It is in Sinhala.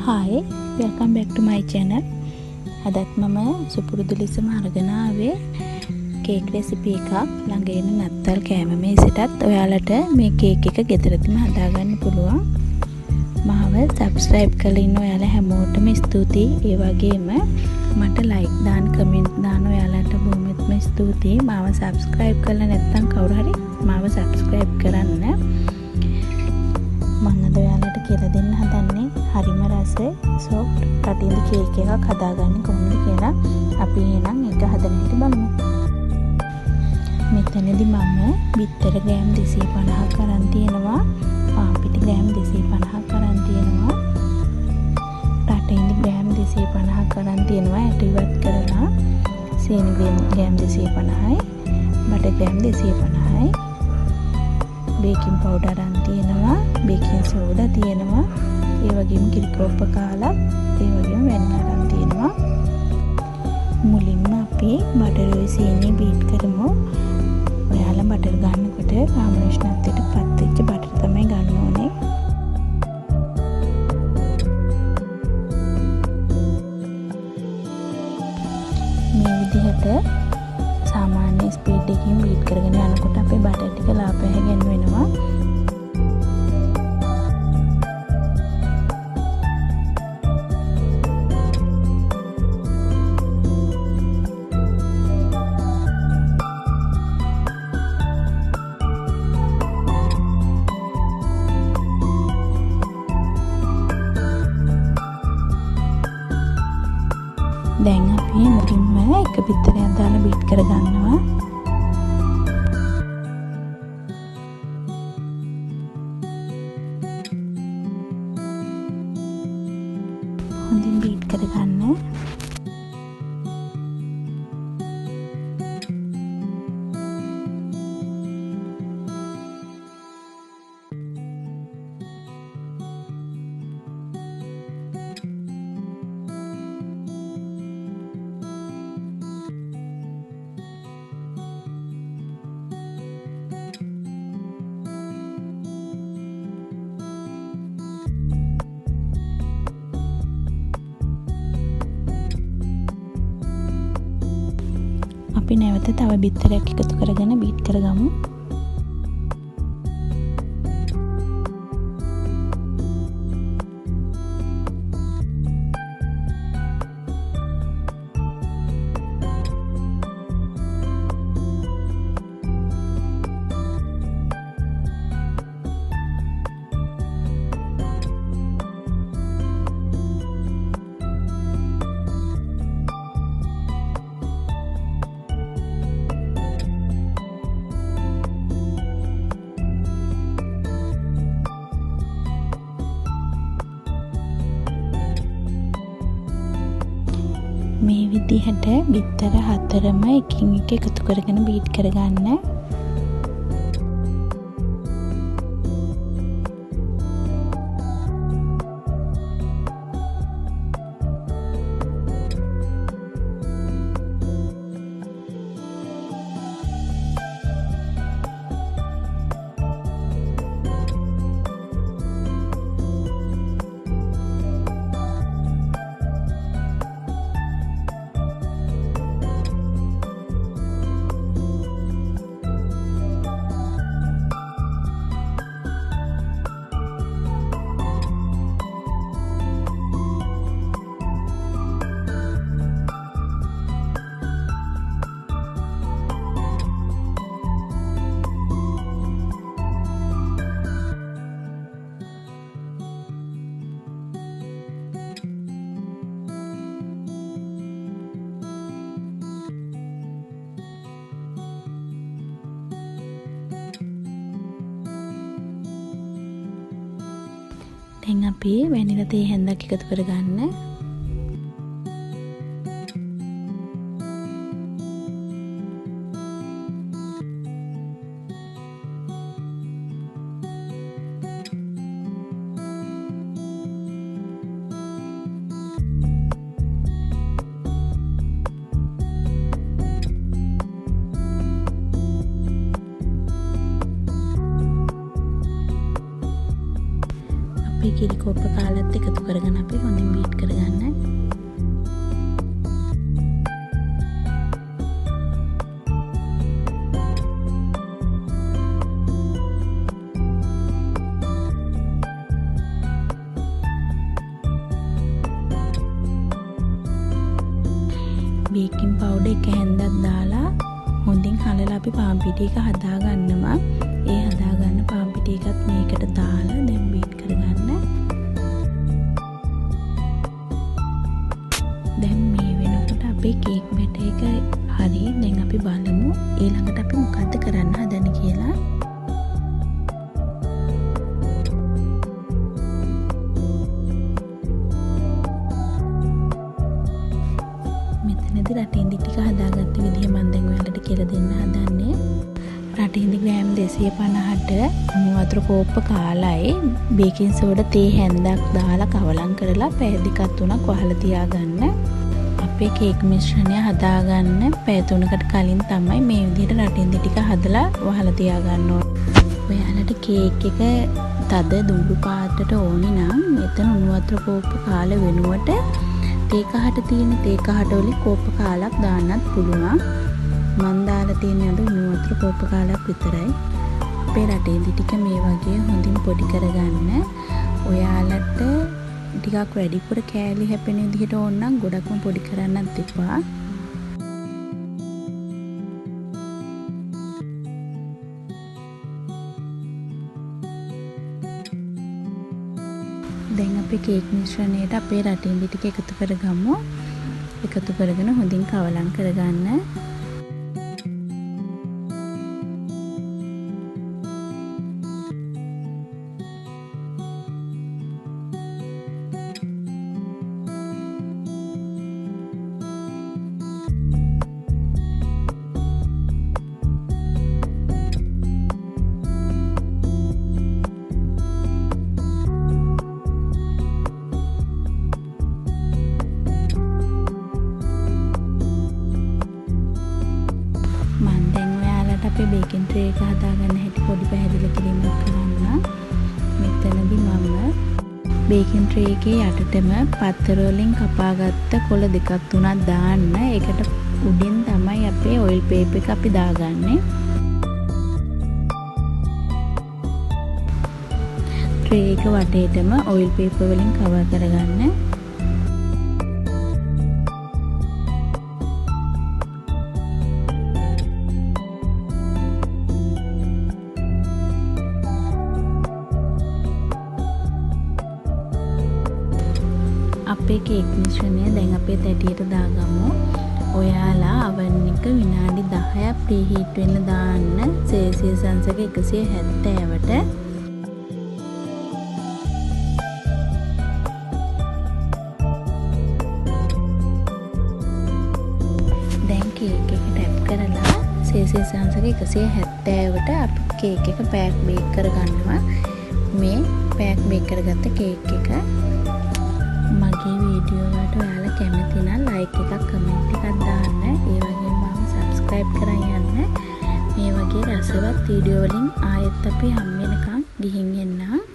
Hi, welcome back to my channel. අදත් මම සුපුරුදු ලෙසම අරගෙන ආවේ කේක් රෙසිපි එකක්. ළඟ එන නත්තල් කෑම මේසෙටත් ඔයාලට මේ කේක් එක ගෙදරදීම හදාගන්න පුළුවන්. මාව subscribe කරලා ඉන්න ඔයාලා හැමෝටම ස්තුතියි. ඒ වගේම මට like දාන්න comment දාන්න ඔයාලට බොහොමත්ම ස්තුතියි. මාව subscribe කරලා නැත්නම් කවුරු හරි මාව subscribe කරන්න. මම අද ඔයාලට කියලා දෙන්න හදන්නේ හරිම රස soft කටින්ද කේක් එකක් හදාගන්නේ කොහොමද කියලා අපි එහෙනම් ඒක හදන හැටි බලමු. මෙතනදී මම බිත්තර ග්‍රෑම් 250ක් අරන් තියෙනවා. පාපිටි ග්‍රෑම් 250ක් අරන් තියෙනවා. රටින්ද ග්‍රෑම් 250ක් අරන් තියෙනවා. ඇට ඉවත් කරලා සීනි ග්‍රෑම් 250යි. බටර් ග්‍රෑම් 250යි. බේකින් පවුඩර් අරන් තියෙනවා. බේකින් සෝඩා තියෙනවා. ඒ වගේම කිරිකෝප්ප කාලා ඒ වගේම වැනිලා අරන් තියෙනවා. මුලින්ම අපි බටර් සීනි බීට් කරමු. ඔයාලා බටර් ගන්නකොට කාමර උෂ්ණත්වයට පත් වෙච්ච බටර් තමයි ගන්න ඕනේ. මේ විදිහට සාමාන්‍ය ස්පීඩ් එකකින් බීට් කරගෙන යනකොට අපේ බටර් ටික ලාපැහැගෙන වෙනවා. දැන් අපි මුලින්ම එක බිත්තරයක් දාලා බීට් කරගන්නවා. හොඳින් බීට් කරගන්න. අපි නැවත තව බිත්තරයක් එකතු කරගෙන බීට් කරගමු. මේ විදිහට බිත්තර 4ම එකින් එක එකතු කරගෙන බීට් කරගන්න. දැන් අපි වැනිලා තේ හැන්දක් එකතු කරගන්න. අපේ කිරි කෝප්ප කාලත් එකතු කරගෙන අපි හොඳින් බීට් කරගන්න. බේකින් පවුඩර් එක හැන්දක් දාලා හොඳින් හලලා අපි පාන් පිටි එක හදා ගන්නවා. ඒ හදා ගන්න පාන් පිටි එකත් මේකට දාලා දැන් බීට් කරගන්න. දැන් මේ වෙනකොට අපේ කේක් බැටර් එක හරි. දැන් අපි බලමු ඊළඟට අපි මොකද්ද කරන්න හදන්නේ කියලා. මෙතනදී රටින්දි ටික හදාගත්ත විදිහ මම දැන් ඔයාලට කියලා දෙන්න හදන්නේ. රටින්දි ග්‍රෑම් 250ට උණු වතුර කෝප්ප කාලයි බේකින් සෝඩා තේ හැන්දක් දාලා කවලම් කරලා පැය දෙකක් තුනක් වහලා තියාගන්න. අපේ කේක් මිශ්‍රණය හදාගන්න පැය 3කට කලින් තමයි මේ විදිහට රටින්දි ටික හදලා වහලා තියාගන්න ඕනේ. ඔයාලට කේක් එක තද දුඹු පාටට ඕනි නම් මෙතන උණු වතුර කෝප්ප කාල වෙනුවට තේ කහට තියෙන තේ කහට වලින් කෝප්ප කාලක් දාන්නත් පුළුවන්. මම දාලා තියෙන්නේ අද උණු වතුර කෝප්ප කාලක් විතරයි. අපේ රටේදී ටික මේ වගේ හොඳින් පොඩි කරගන්න. ඔයාලට ටිකක් වැඩිපුර කෑලි හැපෙන විදිහට ඕන නම් ගොඩක්ම පොඩි කරන්නත් එපා. දැන් අපි කේක් මිශ්‍රණයට අපේ රටින්දි ටික එකතු කරගමු. එකතු කරගෙන හොඳින් කවලම් කරගන්න. අපේ බේකින් ට්‍රේ එක හදාගන්න හැටි පොඩි පැහැදිලි කිරීමක් කරන්න. මෙතනදී මම බේකින් ට්‍රේ එකේ යටටම පත්තර වලින් කපාගත්ත කොළ දෙකක් තුනක් දාන්න. ඒකට උඩින් තමයි අපේ ඔයිල් පේපර් එක අපි දාගන්නේ. ට්‍රේ එක වටේටම ඔයිල් පේපර් වලින් කවර් කරගන්න. අපේ කේක් මිශ්‍රණය දැන් අපේ තැටියට දාගමු. ඔයාලා oven එක විනාඩි 10ක් ප්‍රීහීට් වෙන්න දාන්න සෙල්සියස් අංශක 170ට. දැන් කේක් එක ටැප් කරලා සෙල්සියස් අංශක 170ට අපි කේක් එක පැක් බේක් කරගන්නවා. මේ පැක් බේක් කරගත්ත කේක් එක මගේ වීඩියෝ වලට ඔයාලා කැමති නම් ලයික් එකක් කමෙන්ට් එකක් දාන්න. ඒ වගේම මම සබ්ස්ක්‍රයිබ් කරන් යන්න. මේ වගේ රසවත් වීඩියෝ වලින් ආයෙත් අපි හම් වෙනකන් ගිහින් එන්නම්.